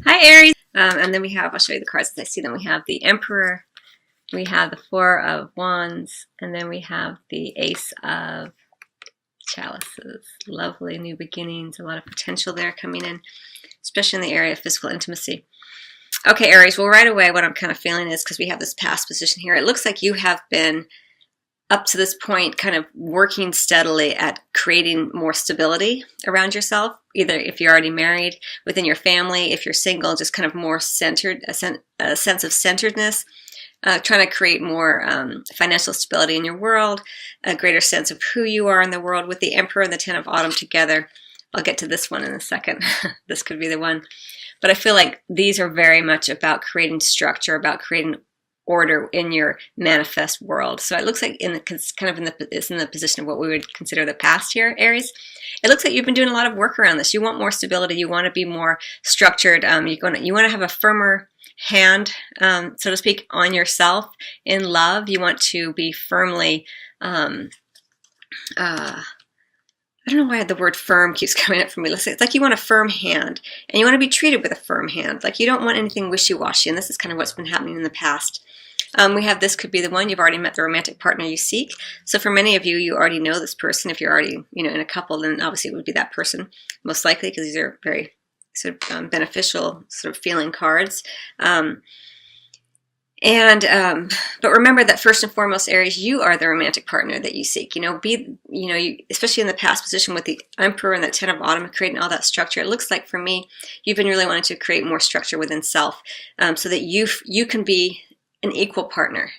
Hi, Aries. And then we have, I'll show you the cards as I see them. We have the Emperor, we have the Four of Wands, and then we have the Ace of Chalices. Lovely new beginnings, a lot of potential there coming in, especially in the area of physical intimacy. Okay, Aries, well, right away, what I'm kind of feeling is because we have this past position here, it looks like you have been up to this point kind of working steadily at creating more stability around yourself, either if you're already married, within your family, if you're single, just kind of more centered, a sense of centeredness, trying to create more financial stability in your world, a greater sense of who you are in the world with the Emperor and the Ten of Autumn together. I'll get to this one in a second. This could be the one. But I feel like these are very much about creating structure, about creating order in your manifest world. So it looks like it's in the position of what we would consider the past here, Aries. It looks like you've been doing a lot of work around this. You want more stability. You want to be more structured. You want to have a firmer hand, so to speak, on yourself in love. You want to be firmly, I don't know why the word firm keeps coming up for me. It's like you want a firm hand, and you want to be treated with a firm hand. Like you don't want anything wishy-washy, and this is kind of what's been happening in the past. We have this could be the one. You've already met the romantic partner you seek. So for many of you, you already know this person. If you're already, in a couple, then obviously it would be that person, most likely, because these are very sort of beneficial sort of feeling cards. But remember that first and foremost, Aries, you are the romantic partner that you seek. Especially in the past position with the Emperor and the Ten of Autumn, creating all that structure. It looks like for me, you've been really wanting to create more structure within self, so that you can be an equal partner.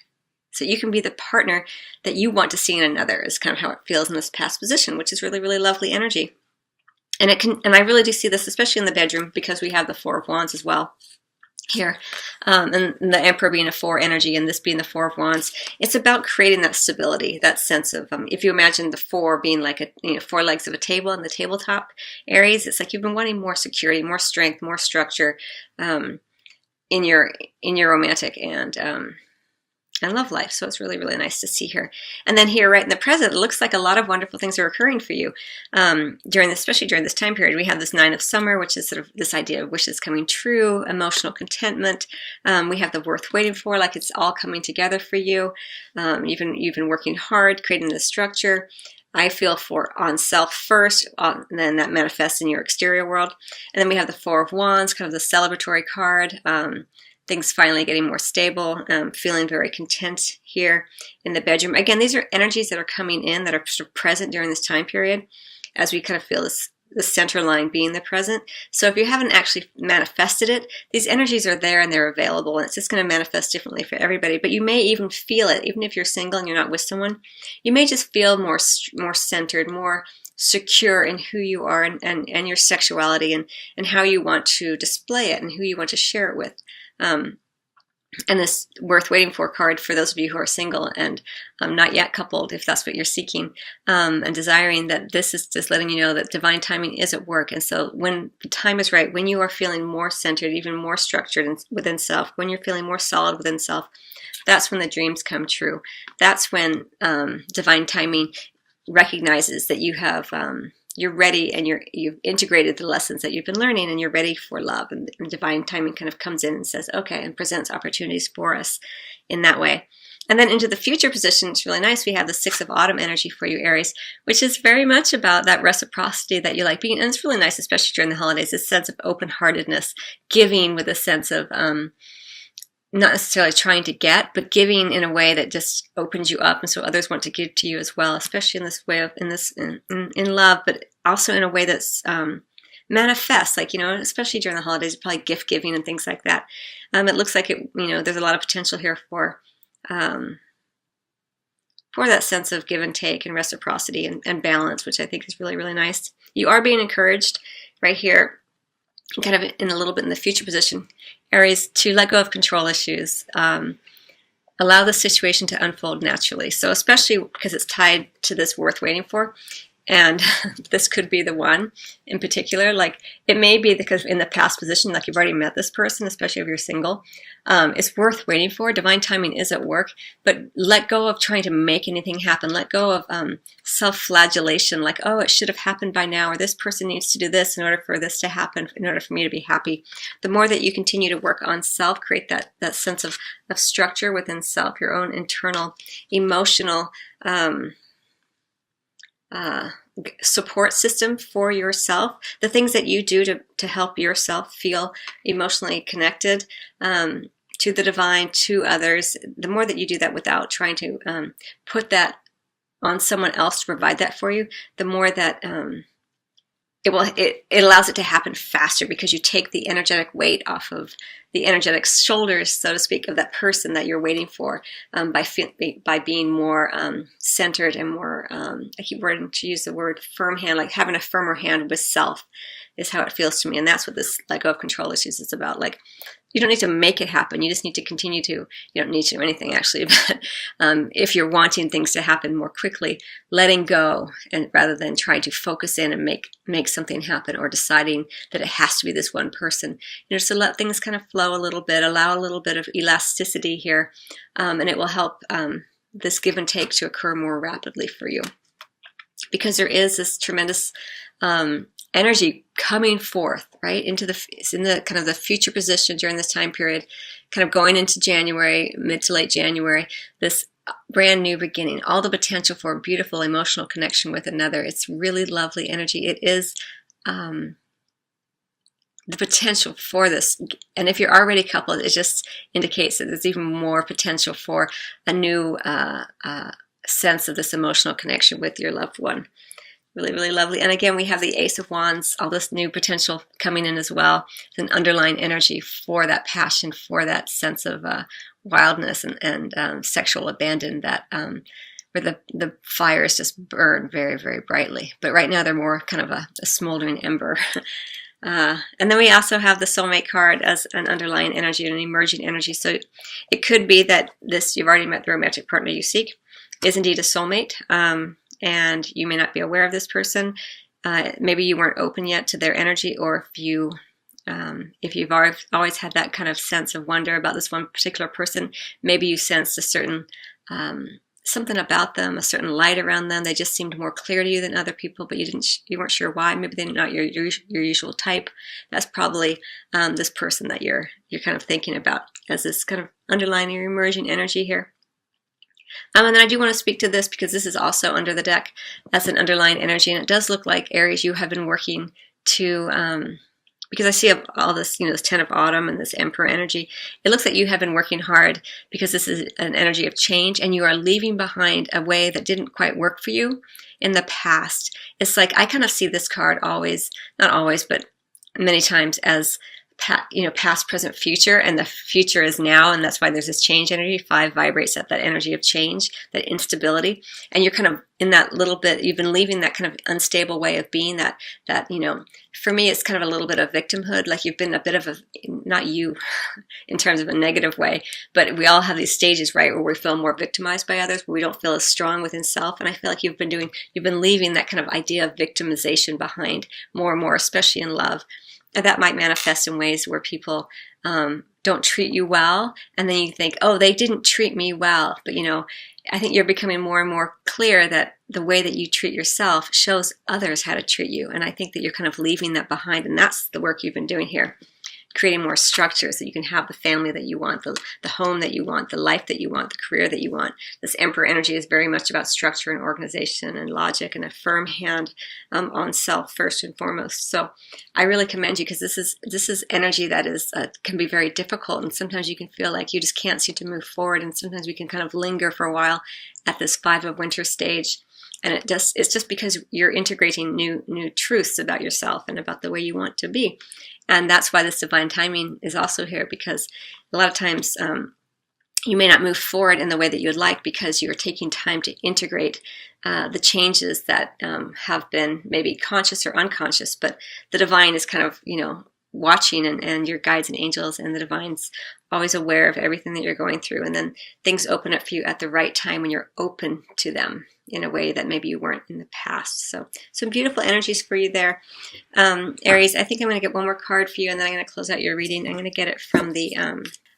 So you can be the partner that you want to see in another is kind of how it feels in this past position, which is really, really lovely energy. And I really do see this, especially in the bedroom, because we have the Four of Wands as well here. And the Emperor being a 4 energy and this being the 4 of Wands. It's about creating that stability, that sense of, if you imagine the 4 being like 4 legs of a table and the tabletop, Aries, it's like you've been wanting more security, more strength, more structure, in your romantic and love life. So it's really, really nice to see here. And then here, right in the present, it looks like a lot of wonderful things are occurring for you especially during this time period. We have this 9 of Summer, which is sort of this idea of wishes coming true, emotional contentment. We have the worth waiting for, like it's all coming together for you. You've been working hard, creating this structure. I feel for on self first, and then that manifests in your exterior world. And then we have the Four of Wands, kind of the celebratory card. Things finally getting more stable, feeling very content here in the bedroom. Again, these are energies that are coming in that are sort of present during this time period as we kind of feel this center line being the present. So if you haven't actually manifested it, these energies are there and they're available, and it's just going to manifest differently for everybody. But you may even feel it, even if you're single and you're not with someone, you may just feel more centered, more secure in who you are and your sexuality and how you want to display it and who you want to share it with. And this worth waiting for card for those of you who are single and not yet coupled, if that's what you're seeking and desiring, that this is just letting you know that divine timing is at work. And so when the time is right, when you are feeling more centered, even more structured within self, when you're feeling more solid within self, that's when the dreams come true. That's when divine timing recognizes that you have you're ready and you've integrated the lessons that you've been learning and you're ready for love, and divine timing kind of comes in and says okay and presents opportunities for us in that way. And then into the future position, it's really nice. We have the 6 of Autumn energy for you, Aries, which is very much about that reciprocity that you like being. And it's really nice, especially during the holidays, this sense of open-heartedness, giving with a sense of not necessarily trying to get, but giving in a way that just opens you up, and so others want to give to you as well, especially in this way of in love, but also in a way that's manifests, like especially during the holidays, probably gift giving and things like that. It looks like there's a lot of potential here for that sense of give and take and reciprocity and balance, which I think is really, really nice. You are being encouraged right here, kind of in a little bit in the future position, Aries, to let go of control issues, allow the situation to unfold naturally. So especially because it's tied to this worth waiting for, And this could be the one in particular. Like, it may be because in the past position, like you've already met this person, especially if you're single, it's worth waiting for. Divine timing is at work, but let go of trying to make anything happen. Let go of self-flagellation, like, oh, it should have happened by now, or this person needs to do this in order for this to happen, in order for me to be happy. The more that you continue to work on self, create that sense of structure within self, your own internal emotional support system for yourself, the things that you do to help yourself feel emotionally connected to the divine, to others, the more that you do that without trying to put that on someone else to provide that for you, the more that it allows it to happen faster, because you take the energetic weight off of the energetic shoulders, so to speak, of that person that you're waiting for, by being more centered and more, I keep wanting to use the word firm hand, like having a firmer hand with self is how it feels to me. And that's what this let go of control issues is about. Like, you don't need to make it happen. You just need to continue to, you don't need to do anything actually, but if you're wanting things to happen more quickly, letting go, and rather than trying to focus in and make something happen, or deciding that it has to be this one person, just to let things kind of flow a little bit, allow a little bit of elasticity here, and it will help this give and take to occur more rapidly for you. Because there is this tremendous energy coming forth, right, in the kind of the future position during this time period, kind of going into January, mid to late January, this brand new beginning, all the potential for a beautiful emotional connection with another. It's really lovely energy. It is the potential for this. And if you're already coupled, it just indicates that there's even more potential for a new sense of this emotional connection with your loved one. Really, really lovely. And again, we have the Ace of Wands, all this new potential coming in as well. It's an underlying energy for that passion, for that sense of wildness and sexual abandon, that where the fires just burn very, very brightly. But right now they're more kind of a smoldering ember. And then we also have the soulmate card as an underlying energy, an emerging energy. So it could be that you've already met the romantic partner you seek, is indeed a soulmate. And you may not be aware of this person. Maybe you weren't open yet to their energy, or if you've always had that kind of sense of wonder about this one particular person, maybe you sensed a certain something about them, a certain light around them. They just seemed more clear to you than other people, but you weren't sure why. Maybe they're not your usual type. That's probably this person that you're kind of thinking about as this kind of underlying or emerging energy here. And then I do want to speak to this because this is also under the deck as an underlying energy, and it does look like, Aries, you have been working to, because I see all this, this 10 of Autumn and this Emperor energy, it looks like you have been working hard because this is an energy of change, and you are leaving behind a way that didn't quite work for you in the past. It's like, I kind of see this card always, not always, but many times as past, present, future, and the future is now, and that's why there's this change energy. 5 vibrates at that energy of change, that instability, and you're kind of in that little bit, you've been leaving that kind of unstable way of being, that for me it's kind of a little bit of victimhood, like you've been a bit of a, not you in terms of a negative way, but we all have these stages, right, where we feel more victimized by others, but we don't feel as strong within self. And I feel like you've been leaving that kind of idea of victimization behind more and more, especially in love. And that might manifest in ways where people don't treat you well, and then you think, oh, they didn't treat me well. But I think you're becoming more and more clear that the way that you treat yourself shows others how to treat you. And I think that you're kind of leaving that behind, and that's the work you've been doing here. Creating more structure so you can have the family that you want, the home that you want, the life that you want, the career that you want. This Emperor energy is very much about structure and organization and logic and a firm hand on self first and foremost. So I really commend you, because this is energy that can be very difficult, and sometimes you can feel like you just can't seem to move forward, and sometimes we can kind of linger for a while at this 5 of Winter stage. And it's just because you're integrating new truths about yourself and about the way you want to be. And that's why this divine timing is also here, because a lot of times you may not move forward in the way that you would like because you're taking time to integrate the changes that have been maybe conscious or unconscious. But the divine is kind of, watching, and your guides and angels and the divines always aware of everything that you're going through, and then things open up for you at the right time when you're open to them in a way that maybe you weren't in the past. So some beautiful energies for you there. Aries, I think I'm going to get one more card for you, and then I'm going to close out your reading. I'm going to get it from the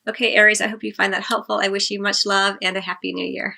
okay, Aries, I hope you find that helpful. I wish you much love and a happy new year.